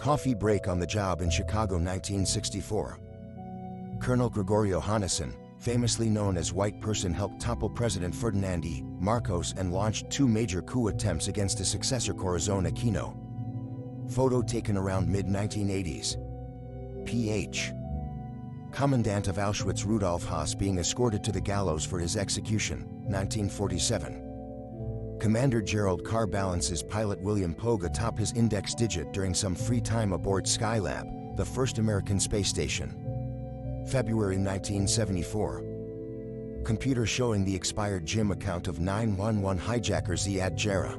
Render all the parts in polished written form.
Coffee break on the job in Chicago 1964. Colonel Gregorio Hanason, famously known as White Person, helped topple President Ferdinand E. Marcos and launched 2 major coup attempts against his successor Corazon Aquino. Photo taken around mid-1980s. Ph. Commandant of Auschwitz Rudolf Haas being escorted to the gallows for his execution, 1947. Commander Gerald Carr balances pilot William Pogue atop his index digit during some free time aboard Skylab, the first American space station. February 1974. Computer showing the expired Jim account of 911 hijacker Ziad Jarrah.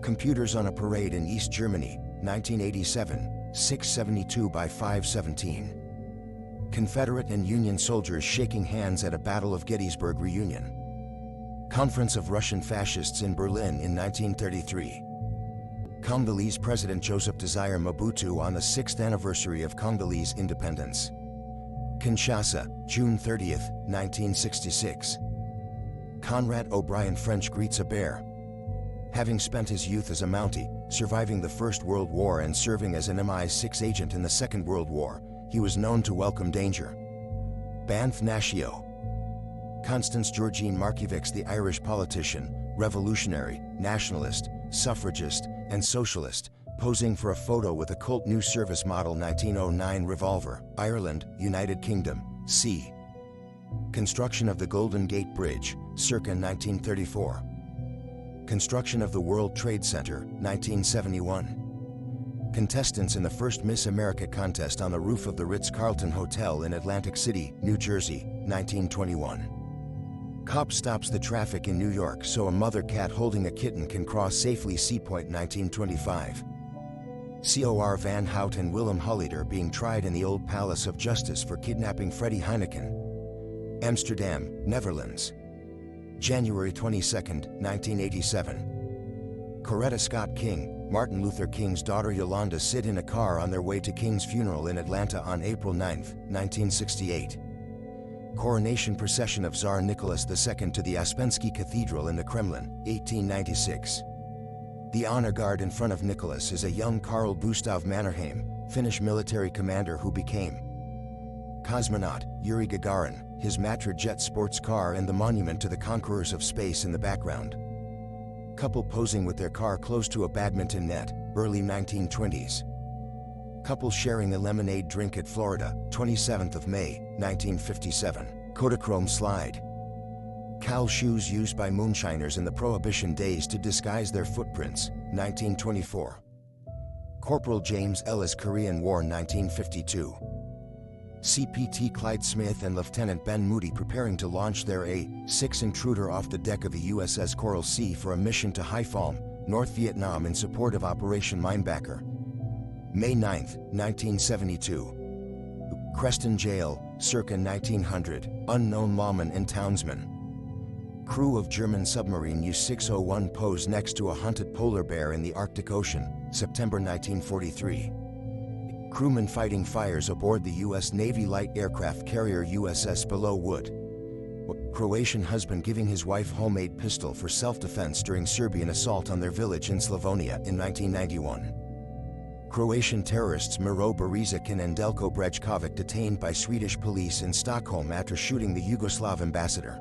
Computers on a parade in East Germany, 1987, 672 by 517. Confederate and Union soldiers shaking hands at a Battle of Gettysburg reunion. Conference of Russian fascists in Berlin in 1933. Congolese President Joseph Desire Mobutu on the 6th anniversary of Congolese independence. Kinshasa, June 30, 1966. Conrad O'Brien French greets a bear. Having spent his youth as a Mountie, surviving the First World War and serving as an MI6 agent in the Second World War, he was known to welcome danger. Banff Nashio. Constance Georgine Markievicz, the Irish politician, revolutionary, nationalist, suffragist, and socialist, posing for a photo with a Colt New Service Model 1909 revolver, Ireland, United Kingdom, c. Construction of the Golden Gate Bridge, circa 1934. Construction of the World Trade Center, 1971. Contestants in the first Miss America contest on the roof of the Ritz-Carlton Hotel in Atlantic City, New Jersey, 1921. Cop stops the traffic in New York so a mother cat holding a kitten can cross safely. Point 1925. Cor Van Hout and Willem Holleder being tried in the Old Palace of Justice for kidnapping Freddie Heineken. Amsterdam, Netherlands. January 22, 1987. Coretta Scott King, Martin Luther King's daughter Yolanda sit in a car on their way to King's funeral in Atlanta on April 9, 1968. Coronation procession of Tsar Nicholas II to the Ouspensky Cathedral in the Kremlin, 1896. The honor guard in front of Nicholas is a young Carl Gustav Mannerheim, Finnish military commander who became cosmonaut Yuri Gagarin, his Matra jet sports car and the monument to the conquerors of space in the background. Couple posing with their car close to a badminton net, early 1920s. Couple sharing a lemonade drink at Florida, 27th of May, 1957. Kodachrome slide. Cowl shoes used by moonshiners in the Prohibition days to disguise their footprints, 1924. Corporal James Ellis, Korean War, 1952. CPT Clyde Smith and Lieutenant Ben Moody preparing to launch their A-6 intruder off the deck of the USS Coral Sea for a mission to Haiphong, North Vietnam in support of Operation Linebacker. May 9, 1972. Creston Jail, circa 1900, unknown lawman and townsman. Crew of German submarine U-601 pose next to a hunted polar bear in the Arctic Ocean, September 1943. Crewmen fighting fires aboard the U.S. Navy light aircraft carrier USS Below Wood. Croatian husband giving his wife homemade pistol for self-defense during Serbian assault on their village in Slavonia in 1991. Croatian terrorists Miro Barizic and Andelko Brejkovic detained by Swedish police in Stockholm after shooting the Yugoslav ambassador.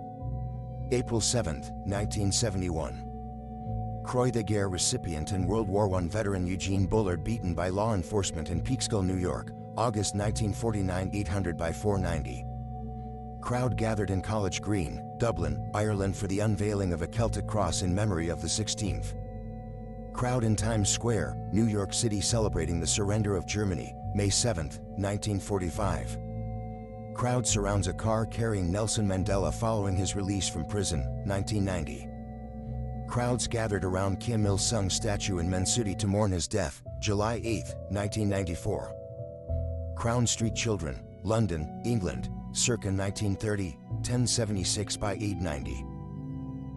April 7, 1971. Croix de Guerre recipient and World War I veteran Eugene Bullard beaten by law enforcement in Peekskill, New York, August 1949, 800 by 490. Crowd gathered in College Green, Dublin, Ireland for the unveiling of a Celtic cross in memory of the 16th. Crowd in Times Square, New York City celebrating the surrender of Germany, May 7, 1945. Crowd surrounds a car carrying Nelson Mandela following his release from prison, 1990. Crowds gathered around Kim Il-sung statue in Mansuti to mourn his death, July 8, 1994. Crown Street Children, London, England, circa 1930, 1076 by 890.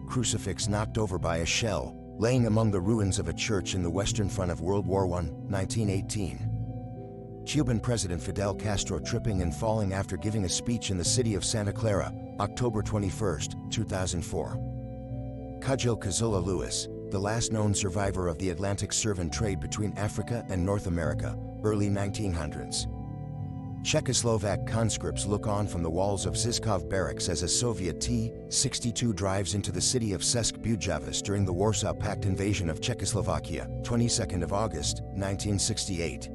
Crucifix knocked over by a shell, laying among the ruins of a church in the western front of World War I, 1918. Cuban President Fidel Castro tripping and falling after giving a speech in the city of Santa Clara, October 21, 2004. Cudjoe Cazula Lewis, the last known survivor of the Atlantic servant trade between Africa and North America, early 1900s. Czechoslovak conscripts look on from the walls of Žižkov barracks as a Soviet T-62 drives into the city of Český Budějovice during the Warsaw Pact invasion of Czechoslovakia, 22nd of August, 1968.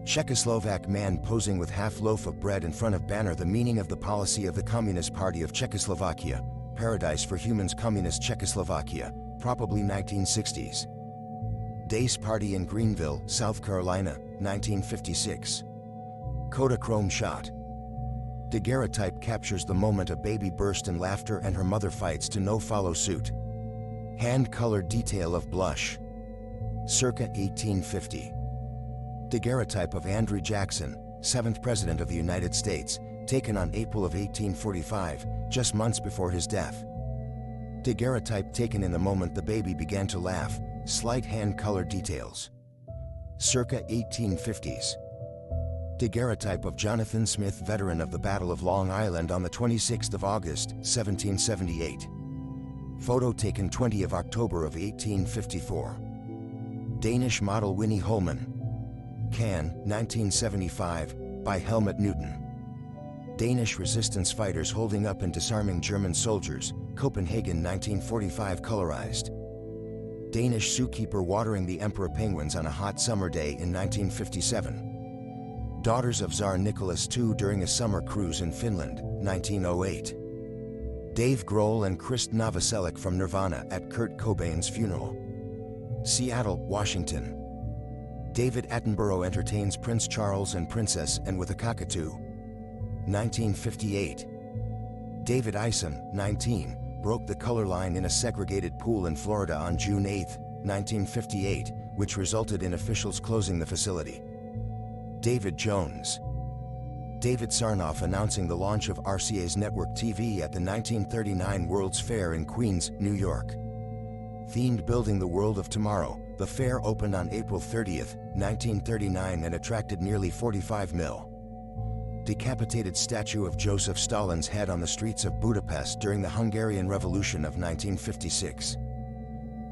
Czechoslovak man posing with half loaf of bread in front of banner the meaning of the policy of the Communist Party of Czechoslovakia, Paradise for Humans Communist Czechoslovakia, probably 1960s. Dace Party in Greenville, South Carolina, 1956. Kodachrome shot. Daguerreotype captures the moment a baby burst in laughter and her mother fights to no follow suit. Hand-colored detail of blush. Circa 1850. Daguerreotype of Andrew Jackson, 7th President of the United States, taken on April of 1845, just months before his death. Daguerreotype taken in the moment the baby began to laugh, slight hand-colored details. Circa 1850s. Daguerreotype of Jonathan Smith, veteran of the Battle of Long Island on the 26th of August, 1778. Photo taken 20 of October of 1854. Danish model Winnie Holman. Cannes, 1975, by Helmut Newton. Danish resistance fighters holding up and disarming German soldiers, Copenhagen 1945 colorized. Danish zookeeper watering the emperor penguins on a hot summer day in 1957. Daughters of Tsar Nicholas II during a summer cruise in Finland, 1908. Dave Grohl and Krist Novoselic from Nirvana at Kurt Cobain's funeral. Seattle, Washington. David Attenborough entertains Prince Charles and Princess and with a cockatoo. 1958. David Isom, 19, broke the color line in a segregated pool in Florida on June 8, 1958, which resulted in officials closing the facility. David Jones. David Sarnoff announcing the launch of RCA's network TV at the 1939 World's Fair in Queens, New York. Themed Building the World of Tomorrow, the fair opened on April 30, 1939 and attracted nearly 45 mil. Decapitated statue of Joseph Stalin's head on the streets of Budapest during the Hungarian Revolution of 1956.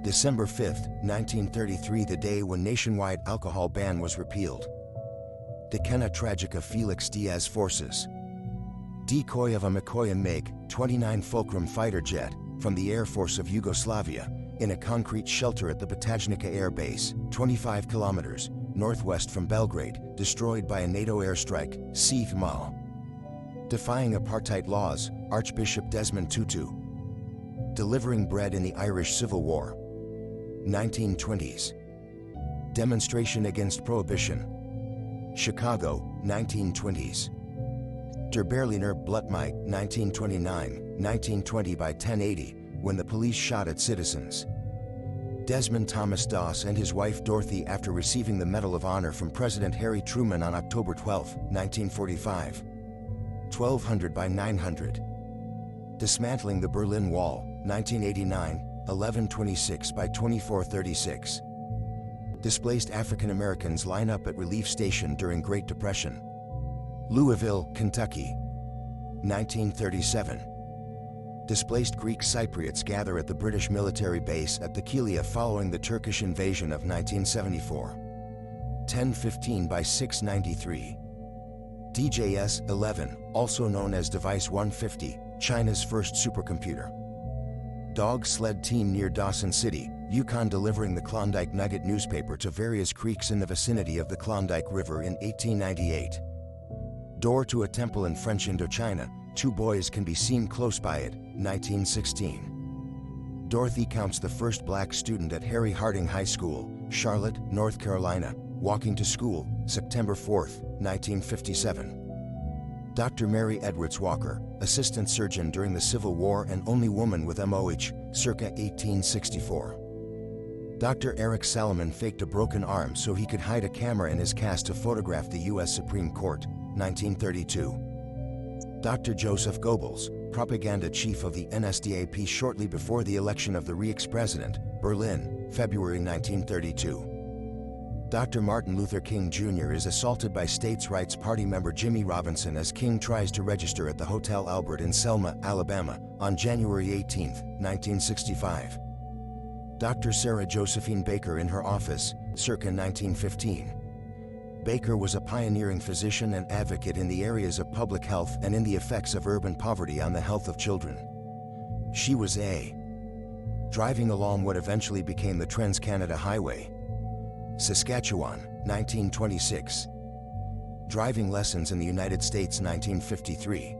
December 5, 1933, the day when nationwide alcohol ban was repealed. Decena Tragica Felix Diaz Forces. Decoy of a Mikoyan MiG-29 Fulcrum fighter jet from the Air Force of Yugoslavia in a concrete shelter at the Patajnica Air Base, 25 kilometers northwest from Belgrade, destroyed by a NATO airstrike, Siev Mal. Defying apartheid laws, Archbishop Desmond Tutu. Delivering bread in the Irish Civil War. 1920s. Demonstration against prohibition. Chicago, 1920s. Der Berliner Blutmite, 1929, 1920 by 1080, when the police shot at citizens. Desmond Thomas Doss and his wife Dorothy after receiving the Medal of Honor from President Harry Truman on October 12, 1945. 1200 by 900. Dismantling the Berlin Wall, 1989, 1126 by 2436. Displaced African Americans line up at relief station during Great Depression. Louisville, Kentucky. 1937. Displaced Greek Cypriots gather at the British military base at Dhekelia following the Turkish invasion of 1974. 1015 by 693. DJS-11, also known as Device 150, China's first supercomputer. Dog sled team near Dawson City, Yukon, delivering the Klondike Nugget newspaper to various creeks in the vicinity of the Klondike River in 1898. Door to a temple in French Indochina, two boys can be seen close by it, 1916. Dorothy counts the first black student at Harry Harding High School, Charlotte, North Carolina, walking to school, September 4, 1957. Dr. Mary Edwards Walker, assistant surgeon during the Civil War and only woman with MOH, circa 1864. Dr. Eric Salomon faked a broken arm so he could hide a camera in his cast to photograph the U.S. Supreme Court, 1932. Dr. Joseph Goebbels, propaganda chief of the NSDAP shortly before the election of the Reeves president, Berlin, February 1932. Dr. Martin Luther King Jr. is assaulted by States Rights Party member Jimmy Robinson as King tries to register at the Hotel Albert in Selma, Alabama, on January 18, 1965. Dr. Sarah Josephine Baker in her office, circa 1915. Baker was a pioneering physician and advocate in the areas of public health and in the effects of urban poverty on the health of children. She was driving along what eventually became the Trans-Canada Highway. Saskatchewan, 1926. Driving lessons in the United States, 1953.